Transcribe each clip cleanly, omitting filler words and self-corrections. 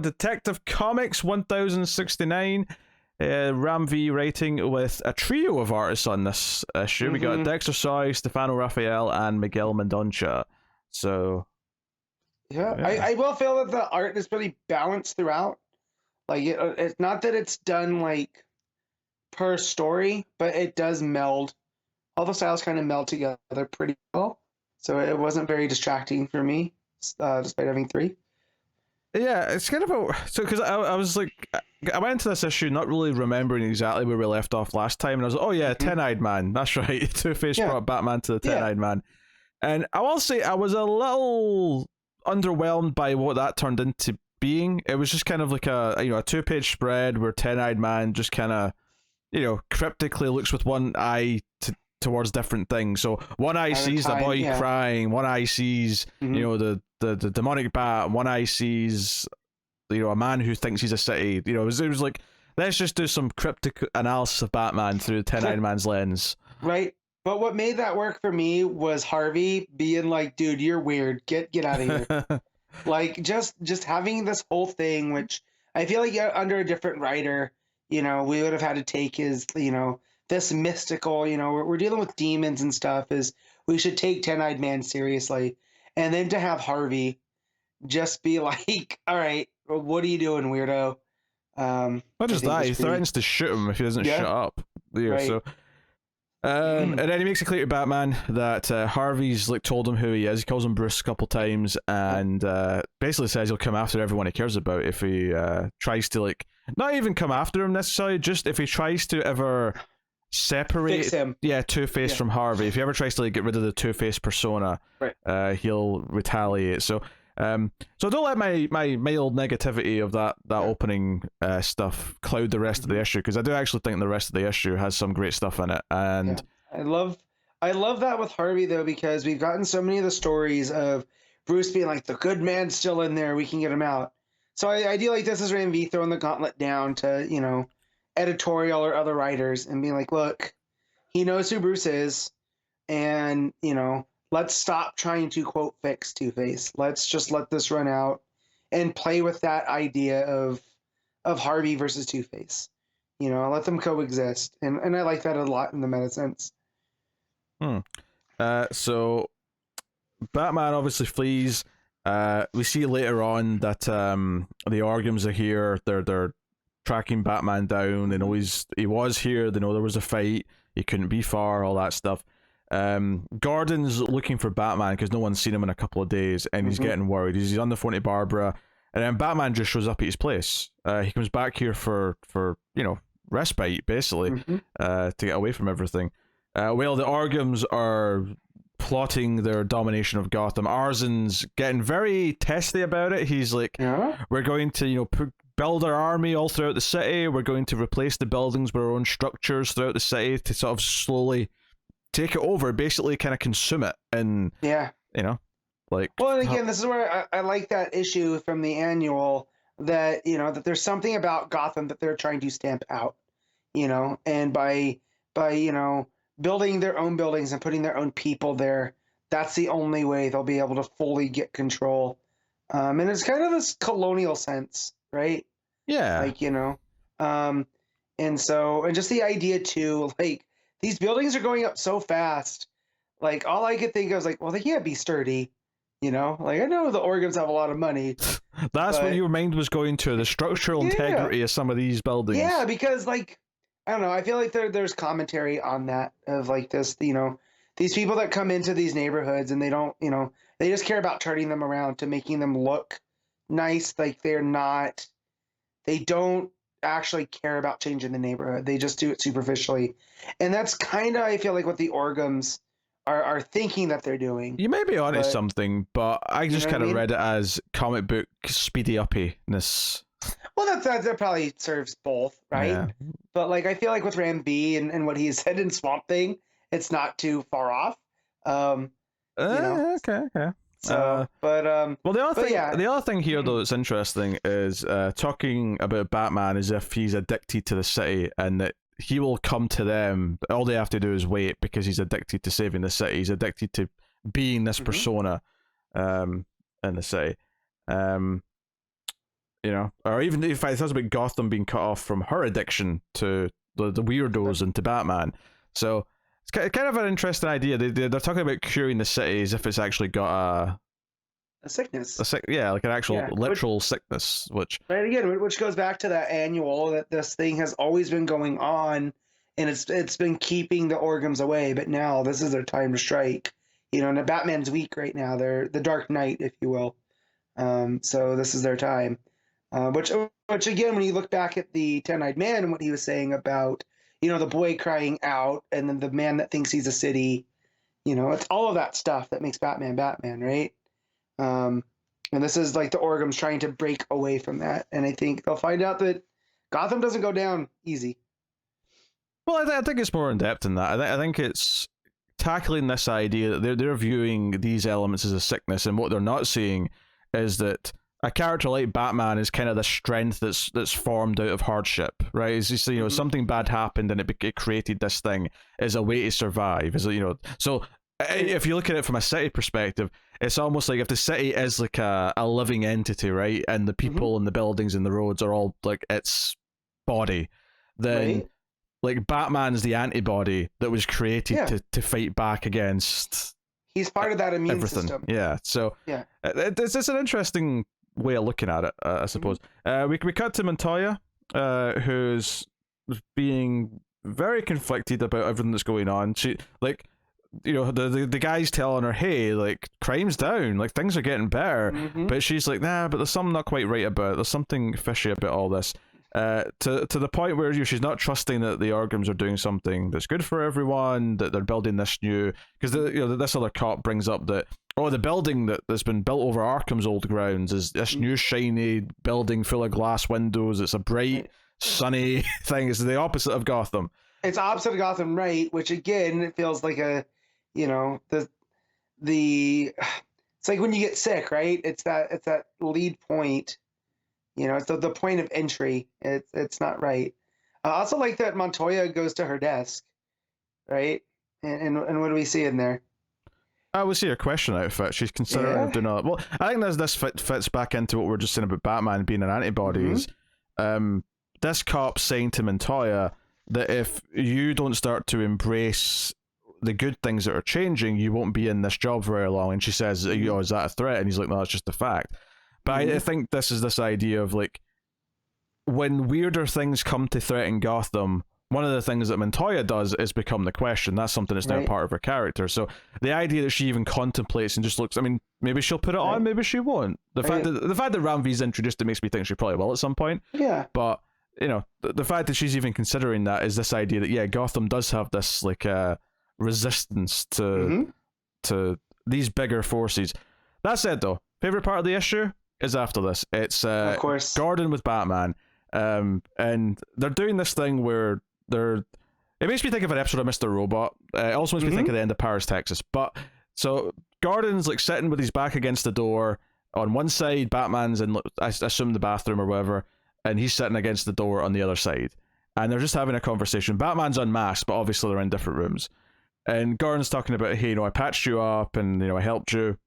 Detective Comics 1069. Ram V writing with a trio of artists on this issue. We got Dexter Soy, Stefano Raphael, and Miguel Mendonça. So, yeah. I will feel that the art is pretty balanced throughout. Like, it's not that it's done like per story, but it does meld. All the styles kind of meld together pretty well. So it wasn't very distracting for me, despite having 3. Yeah, it's kind of because I was like, I went into this issue not really remembering exactly where we left off last time, and I was like, oh yeah, Ten-Eyed Man, that's right. Two-Face brought Batman to the Ten-Eyed Man, and I will say I was a little underwhelmed by what that turned into being. It was just kind of like a two-page spread where Ten-Eyed Man just kind of cryptically looks with one eye towards different things. So one eye sees the boy crying, one eye sees the demonic bat, one eye sees a man who thinks he's a city. It was like, let's just do some cryptic analysis of Batman through Ten-Eyed Man's lens. Right. But what made that work for me was Harvey being like, dude, you're weird. Get out of here. Like, just having this whole thing, which I feel like under a different writer, we would have had to take his, this mystical, we're dealing with demons and stuff, is we should take Ten-Eyed Man seriously. And then to have Harvey just be like, all right, well, what are you doing, weirdo? Not just that, he threatens to shoot him if he doesn't shut up. Right. So, and then he makes it clear to Batman that Harvey's told him who he is. He calls him Bruce a couple times, and basically says he'll come after everyone he cares about if he tries to not even come after him necessarily, just if he tries to ever separate Two-Face from Harvey. If he ever tries to get rid of the Two-Face persona, he'll retaliate. So don't let my mild negativity of that opening stuff cloud the rest of the issue, because I do actually think the rest of the issue has some great stuff in it. And I love that with Harvey though, because we've gotten so many of the stories of Bruce being like, the good man's still in there, we can get him out. So I do like this as Ram V throwing the gauntlet down to editorial or other writers and being like, look, he knows who Bruce is, and let's stop trying to quote fix Two-Face. Let's just let this run out and play with that idea of Harvey versus Two-Face. Let them coexist, and I like that a lot in the meta sense. So Batman obviously flees. We see later on that the Organs are here. They're tracking Batman down. They know he was here. They know there was a fight. He couldn't be far. All that stuff. Gordon's looking for Batman because no one's seen him in a couple of days, and he's getting worried. He's on the phone to Barbara, and then Batman just shows up at his place. He comes back here for respite, basically, to get away from everything. While the Organs are plotting their domination of Gotham, Arzen's getting very testy about it. He's like, we're going to build our army all throughout the city. We're going to replace the buildings with our own structures throughout the city to sort of slowly take it over, basically kind of consume it. And well, and again, this is where I like that issue from the annual, that that there's something about Gotham that they're trying to stamp out, and by building their own buildings and putting their own people there, that's the only way they'll be able to fully get control. And it's kind of this colonial sense, right? Yeah. And just the idea too, these buildings are going up so fast. All I could think of was well, they can't be sturdy. I know the Organs have a lot of money. That's what your mind was going to, the structural integrity of some of these buildings. Yeah, because I don't know, I feel like there's commentary on that of this, these people that come into these neighborhoods and they don't, they just care about turning them around to making them look nice. They don't actually care about changing the neighborhood. They just do it superficially. And that's kind of, I feel like, what the Organs are thinking that they're doing. You may be onto something, but I just kind of read it as comic book speedy uppiness. Well, that probably serves both, right? Yeah. But I feel like with Ram V and what he said in Swamp Thing, it's not too far off. Okay. So, the other thing here though that's interesting is talking about Batman as if he's addicted to the city and that he will come to them. All they have to do is wait because he's addicted to saving the city. He's addicted to being this persona in the city. you know, or even if it talks about Gotham being cut off from her addiction to the weirdos and to Batman. So it's kind of an interesting idea. They're talking about curing the city as if it's actually got a sickness. Like an actual literal sickness. Which which goes back to that annual that this thing has always been going on, and it's been keeping the Orgums away. But now this is their time to strike. You know, and Batman's weak right now. They're the Dark Knight, if you will. So this is their time. Which again, when you look back at the 10-Eyed Man and what he was saying about, you know, the boy crying out and then the man that thinks he's a city, you know, it's all of that stuff that makes Batman Batman, right? And this is like the Orgums trying to break away from that. And I think they'll find out that Gotham doesn't go down easy. Well, I think it's more in depth than that. I think it's tackling this idea that they're viewing these elements as a sickness, and what they're not seeing is that a character like Batman is kind of the strength that's formed out of hardship, right? It's just, you know, something bad happened and it created this thing as a way to survive. As you know, so if you look at it from a city perspective, it's almost like if the city is like a living entity, right, and the people and the buildings and the roads are all like its body, then like Batman's the antibody that was created to fight back against. He's part of that immune system. Yeah, so it's an interesting way of looking at it, I suppose. We cut to Montoya, who's being very conflicted about everything that's going on. She, like, you know, the guy's telling her, hey, like, crime's down, like, things are getting better, but she's like, nah, but there's something not quite right about it. There's something fishy about all this. To the point where she's not trusting that the Orgums are doing something that's good for everyone, that they're building this new, because this other cop brings up that, oh, the building that's been built over Arkham's old grounds is this new shiny building full of glass windows. It's a bright, sunny thing. It's the opposite of Gotham. It's opposite of Gotham, right? Which again, it feels like a, you know, it's like when you get sick, right? It's that lead point. You know, it's the point of entry. It's not right. I also like that Montoya goes to her desk, right? And what do we see in there? We see her question outfit. She's considering doing all. Well, I think this fits back into what we are just saying about Batman being an antibody. This cop saying to Montoya that if you don't start to embrace the good things that are changing, you won't be in this job very long. And she says, you know, is that a threat? And he's like, no, that's just a fact. But I think this is this idea of, like, when weirder things come to threaten Gotham, one of the things that Montoya does is become the question. That's something that's now part of her character. So the idea that she even contemplates and just looks, I mean, maybe she'll put it on, maybe she won't. The fact that Ram V's introduced it makes me think she probably will at some point. Yeah. But, you know, the fact that she's even considering that is this idea that, Gotham does have this, like, resistance to these bigger forces. That said, though, favorite part of the issue is after this. It's of course Gordon with Batman, and they're doing this thing where it makes me think of an episode of Mr. Robot. It also makes me think of the end of Paris, Texas. But so Gordon's like sitting with his back against the door. On one side, Batman's in, I assume, the bathroom or whatever, and he's sitting against the door on the other side, and they're just having a conversation. Batman's unmasked, but obviously they're in different rooms, and Gordon's talking about, hey, you know, I patched you up and, you know, I helped you,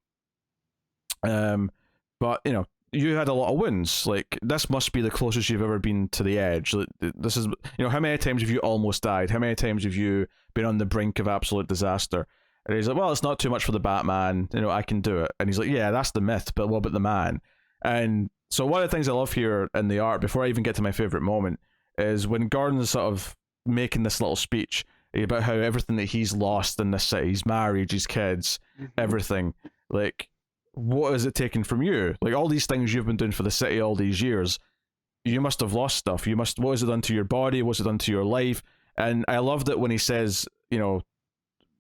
but, you know, you had a lot of wounds. Like, this must be the closest you've ever been to the edge. This is, you know, how many times have you almost died? How many times have you been on the brink of absolute disaster? And he's like, well, it's not too much for the Batman. You know, I can do it. And he's like, yeah, that's the myth, but what about the man? And so one of the things I love here in the art, before I even get to my favorite moment, is when Gordon's sort of making this little speech about how everything that he's lost in this city, his marriage, his kids, everything, like, what is it taken from you? Like, all these things you've been doing for the city all these years, you must have lost stuff. What has it done to your body? What's it done to your life? And I love that when he says, you know,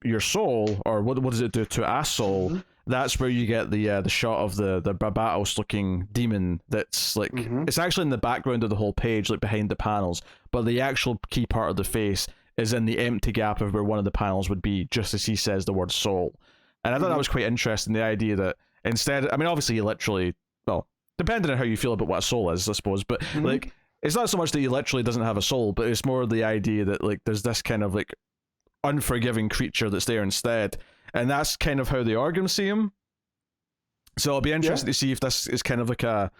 your soul, or what does it do to a soul? That's where you get the shot of the Barbatos looking demon that's like, it's actually in the background of the whole page, like behind the panels, but the actual key part of the face is in the empty gap of where one of the panels would be, just as he says the word soul. And I thought that was quite interesting, the idea that instead, I mean, obviously you literally, well, depending on how you feel about what a soul is, I suppose, but like, it's not so much that he literally doesn't have a soul, but it's more the idea that, like, there's this kind of, like, unforgiving creature that's there instead, and that's kind of how the Orgums see him. So it'll be interesting to see if this is kind of like a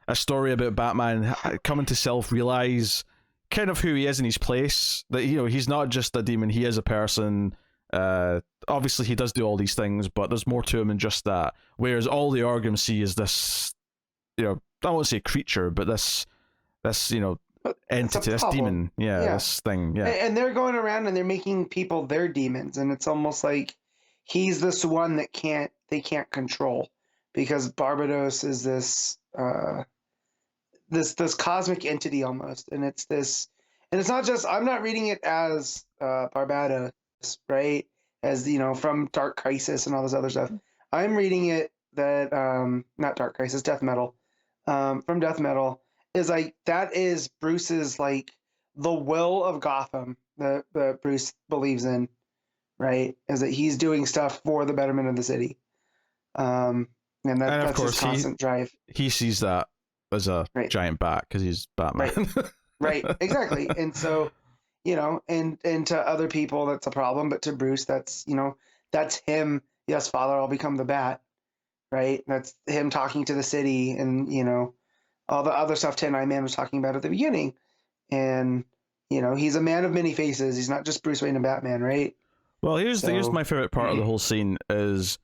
a story about Batman coming to self-realize kind of who he is in his place. That, you know, he's not just a demon, he is a person. Obviously he does do all these things, but there's more to him than just that. Whereas all the Orgrim see is this, you know, I won't say creature, but this you know, entity, this demon, this thing, and they're going around and they're making people their demons, and it's almost like he's this one that they can't control, because Barbados is this this cosmic entity almost, and it's this, and it's not just, I'm not reading it as Barbados, right, as, you know, from Dark Crisis and all this other stuff. I'm reading it that not Dark Crisis, Death Metal, from Death Metal, is like, that is Bruce's, like, the will of Gotham that Bruce believes in, right? Is that he's doing stuff for the betterment of the city. And that's his constant drive. He sees that as a giant bat because he's Batman. Right, exactly. And so, you know, and to other people that's a problem, but to Bruce, that's, you know, that's him. Yes, Father, I'll become the bat. Right? That's him talking to the city, and, you know, all the other stuff 10 Man was talking about at the beginning. And, you know, he's a man of many faces. He's not just Bruce Wayne and Batman, right? Well, here's my favorite part of the whole scene is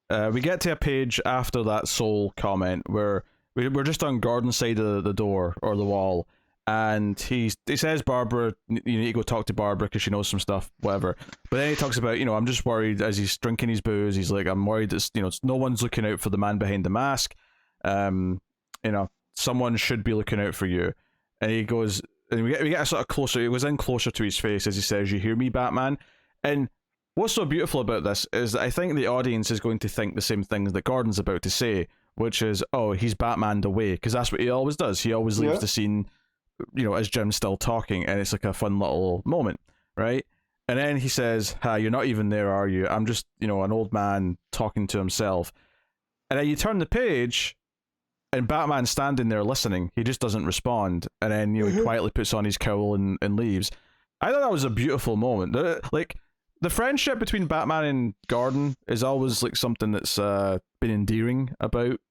we get to a page after that soul comment where we're just on Gordon's side of the door or the wall, and he says, Barbara, you need to go talk to Barbara because she knows some stuff, whatever. But then he talks about, you know, I'm just worried, as he's drinking his booze, he's like, I'm worried that, you know, no one's looking out for the man behind the mask. You know, someone should be looking out for you. And he goes, and we get a sort of closer, it was in closer to his face as he says, you hear me, Batman? And what's so beautiful about this is that I think the audience is going to think the same things that Gordon's about to say, which is, oh, he's Batmaned away, because that's what he always does. He always leaves the scene, you know, as Jim's still talking, and it's like a fun little moment, right? And then he says, you're not even there, are you? I'm just, you know, an old man talking to himself. And then you turn the page, and Batman's standing there listening. He just doesn't respond. And then, you know, he quietly puts on his cowl and leaves. I thought that was a beautiful moment. Like, the friendship between Batman and Gordon is always, like, something that's been endearing about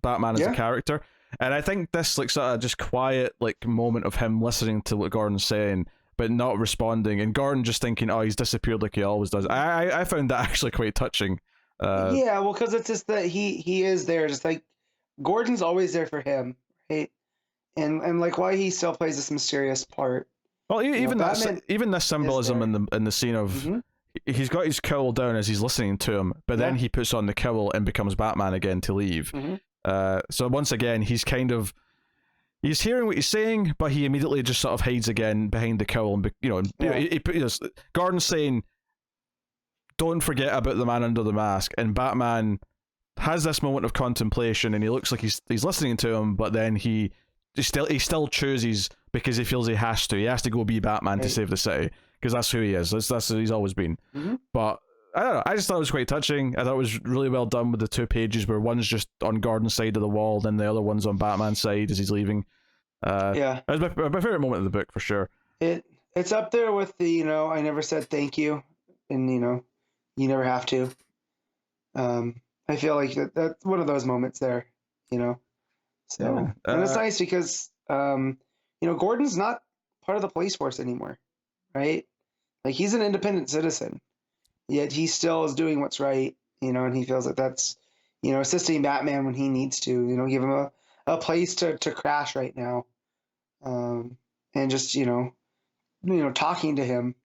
Batman as a character. And I think this, like, sort of just quiet, like, moment of him listening to what Gordon's saying, but not responding, and Gordon just thinking, oh, he's disappeared like he always does. I found that actually quite touching. Yeah, well, because it's just that he is there, just like Gordon's always there for him, right? And like why he still plays this mysterious part. Well, even this symbolism in the scene of he's got his cowl down as he's listening to him, but then he puts on the cowl and becomes Batman again to leave. So once again, he's hearing what he's saying, but he immediately just sort of hides again behind the cowl, and Gordon's saying, "Don't forget about the man under the mask," and Batman has this moment of contemplation, and he looks like he's listening to him, but then he still chooses, because he feels he has to go be Batman to save the city, because that's who he is. That's who he's always been. But I don't know, I just thought it was quite touching. I thought it was really well done with the two pages where one's just on Gordon's side of the wall, then the other one's on Batman's side as he's leaving. That was my favorite moment of the book for sure. It's up there with the, you know, I never said thank you, and, you know, you never have to. I feel like that's one of those moments there, you know. So and it's nice because you know, Gordon's not part of the police force anymore, right? Like, he's an independent citizen, yet he still is doing what's right, you know, and he feels that that's, you know, assisting Batman when he needs to, you know, give him a place to crash right now, and just, you know, talking to him,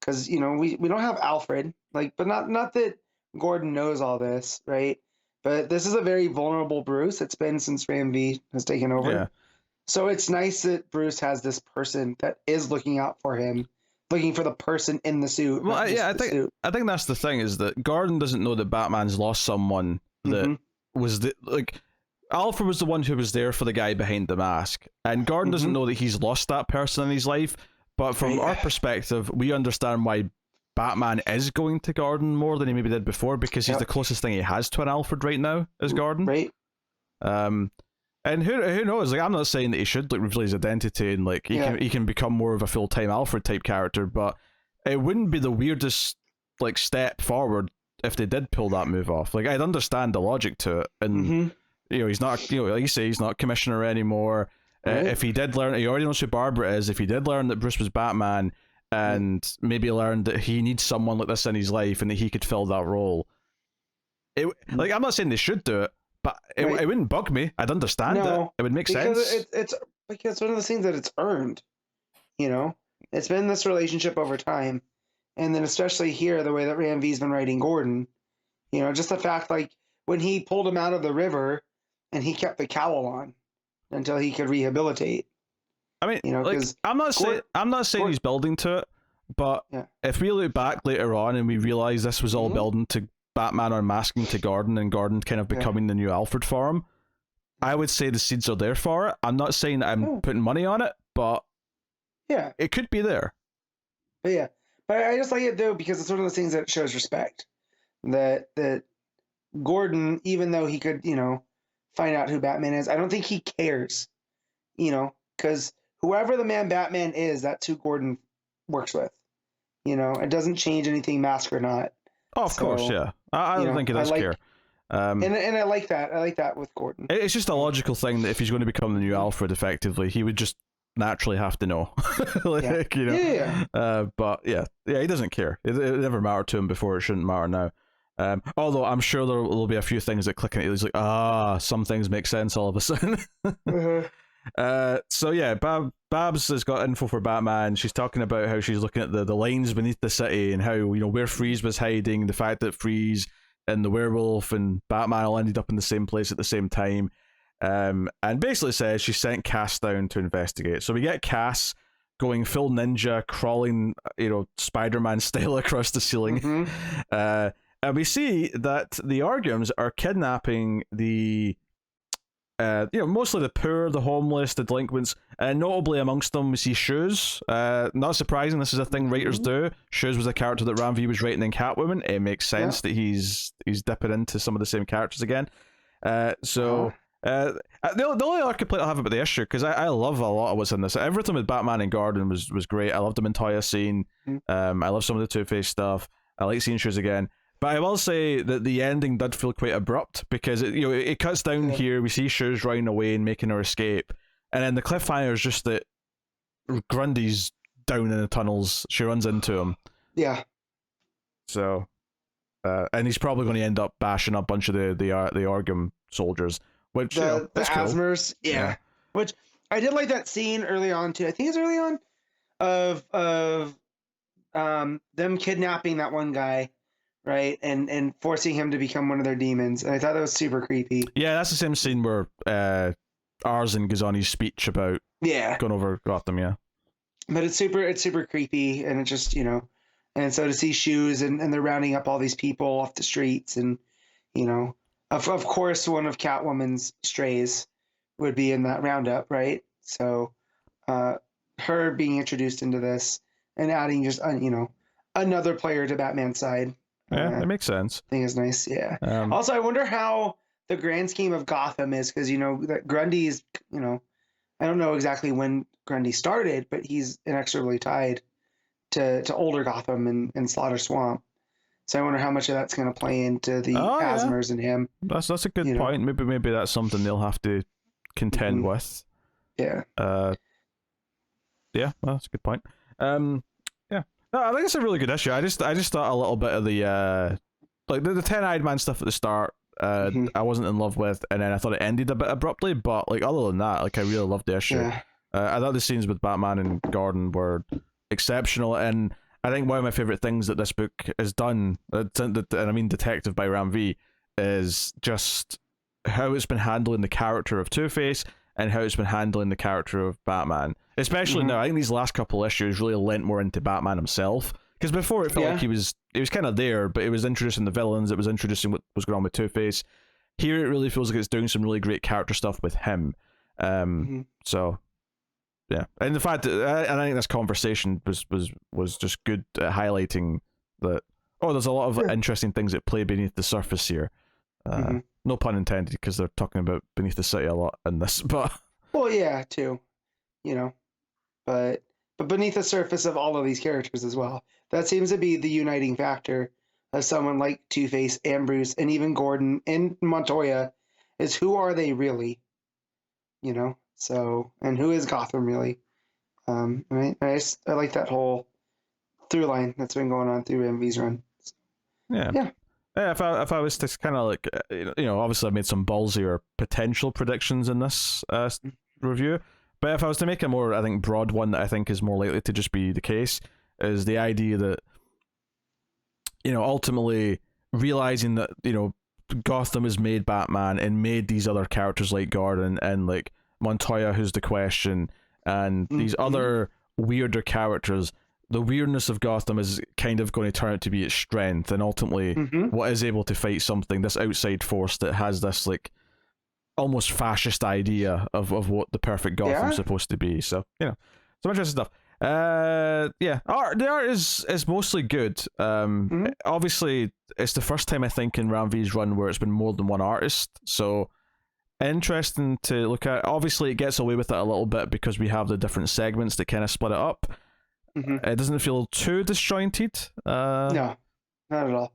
because, you know, we don't have Alfred, like, but not that Gordon knows all this, right? But this is a very vulnerable Bruce. It's been since Ram V has taken over. Yeah. So it's nice that Bruce has this person that is looking out for him, looking for the person in the suit. Well, I think that's the thing, is that Gordon doesn't know that Batman's lost someone that was Alfred was the one who was there for the guy behind the mask, and Gordon doesn't know that he's lost that person in his life. But from our perspective, we understand why Batman is going to Gordon more than he maybe did before, because he's the closest thing he has to an Alfred right now is Gordon. Right. And who knows? Like, I'm not saying that he should, like, reveal his identity and, like, he can become more of a full-time Alfred type character, but it wouldn't be the weirdest, like, step forward if they did pull that move off. Like, I'd understand the logic to it, and he's not, like you say, he's not commissioner anymore. Right. If he did learn, he already knows who Barbara is. If he did learn that Bruce was Batman, and maybe learned that he needs someone like this in his life, and that he could fill that role, like, I'm not saying they should do it, but it wouldn't bug me. I'd understand it. It would make sense. It's because one of the things that it's earned. It's been this relationship over time, and then especially here, the way that Ram V's been writing Gordon, just the fact, like, when he pulled him out of the river, and he kept the cowl on until he could rehabilitate. I mean, like, I'm not saying he's building to it, but if we look back later on and we realize this was all building to Batman unmasking to Gordon, and Gordon kind of becoming the new Alfred for him, I would say the seeds are there for it. I'm not saying that I'm putting money on it, but it could be there. But I just like it though, because it's one of those things that shows respect. That Gordon, even though he could, find out who Batman is, I don't think he cares. Because whoever the man Batman is, that's who Gordon works with. It doesn't change anything, mask or not. Oh, of course, yeah. I don't think he does care. And I like that. I like that with Gordon. It's just a logical thing that if he's going to become the new Alfred, effectively, he would just naturally have to know. But he doesn't care. It never mattered to him before. It shouldn't matter now. Although I'm sure there will be a few things that click in it. He's like, some things make sense all of a sudden. So yeah, Babs has got info for Batman. She's talking about how she's looking at the lines beneath the city, and how, where Freeze was hiding, the fact that Freeze and the werewolf and Batman all ended up in the same place at the same time. And basically says she sent Cass down to investigate. So we get Cass going full ninja, crawling, Spider-Man style across the ceiling. And we see that the Argums are kidnapping the, mostly the poor, the homeless, the delinquents, and notably amongst them we see Shoes. Not surprising, this is a thing writers do. Shoes was a character that Ram V was writing in Catwoman. It makes sense that he's dipping into some of the same characters again. The only other complaint I'll have about the issue, because I love a lot of what's in this. Everything with Batman and Gordon was great. I loved the Montoya scene. I love some of the Two-Face stuff. I like seeing Shoes again. But I will say that the ending did feel quite abrupt, because it cuts down here. We see Shoes running away and making her escape, and then the cliffhanger is just that Grundy's down in the tunnels. She runs into him. Yeah. So, and he's probably going to end up bashing up a bunch of the Argum soldiers, which the Asmers, cool. Yeah. Which I did like that scene early on too. I think it's early on of them kidnapping that one guy. Right, and forcing him to become one of their demons. And I thought that was super creepy. Yeah, that's the same scene where Arzin goes on his speech about going over Gotham, But it's super creepy, and it just, and so to see Shoes and they're rounding up all these people off the streets, and, of course one of Catwoman's strays would be in that roundup, right? So her being introduced into this and adding just, another player to Batman's side. Yeah, that makes sense. I think it's nice, yeah. Also, I wonder how the grand scheme of Gotham is, because, that Grundy's, I don't know exactly when Grundy started, but he's inexorably tied to older Gotham and Slaughter Swamp. So I wonder how much of that's going to play into the Asmers and him. That's a good point. Maybe that's something they'll have to contend with. Yeah. Yeah, well, that's a good point. No, I think it's a really good issue. I just thought a little bit of the the 10-eyed man stuff at the start. I wasn't in love with, and then I thought it ended a bit abruptly. But other than that, I really loved the issue. Yeah. I thought the scenes with Batman and Gordon were exceptional, and I think one of my favorite things that this book has done, and I mean Detective by Ram V, is just how it's been handling the character of Two-Face and how it's been handling the character of Batman. Especially now, I think these last couple issues really lent more into Batman himself. Because before it felt like he was kind of there, but it was introducing the villains, it was introducing what was going on with Two-Face. Here it really feels like it's doing some really great character stuff with him. So, yeah. And the fact that, and I think this conversation was just good at highlighting that, there's a lot of interesting things that play beneath the surface here. No pun intended, because they're talking about beneath the city a lot in this, but... Well, yeah, too. But beneath the surface of all of these characters as well. That seems to be the uniting factor of someone like Two-Face and Bruce and even Gordon and Montoya, is who are they really? You know, so, and who is Gotham really? And I like that whole through line that's been going on through MV's run. Yeah. Yeah. Yeah, if I was to kind of like, obviously I've made some ballsier potential predictions in this review, but if I was to make a more, I think, broad one that I think is more likely to just be the case, is the idea that, ultimately realizing that, Gotham has made Batman and made these other characters like Gordon and like Montoya, who's the Question, and these other weirder characters. The weirdness of Gotham is kind of going to turn out to be its strength, and ultimately what is able to fight something, this outside force that has this like almost fascist idea of what the perfect Gotham's supposed to be. So, some interesting stuff. The art is mostly good. Obviously it's the first time I think in Ram V's run where it's been more than one artist, so interesting to look at. Obviously it gets away with it a little bit because we have the different segments that kind of split it up. It doesn't feel too disjointed. No, not at all.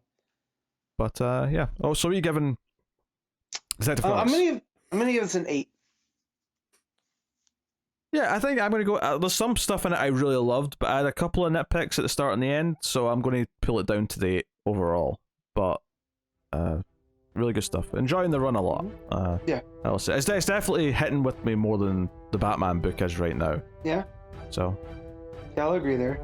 But yeah. Oh, so what are you giving Detective Comics? I'm gonna give this an 8. Yeah, I think I'm gonna go. There's some stuff in it I really loved, but I had a couple of nitpicks at the start and the end, so I'm going to pull it down to the 8 overall. But really good stuff. Enjoying the run a lot. Yeah, I'll say it's definitely hitting with me more than the Batman book is right now. Yeah. So. Yeah, I'll agree there.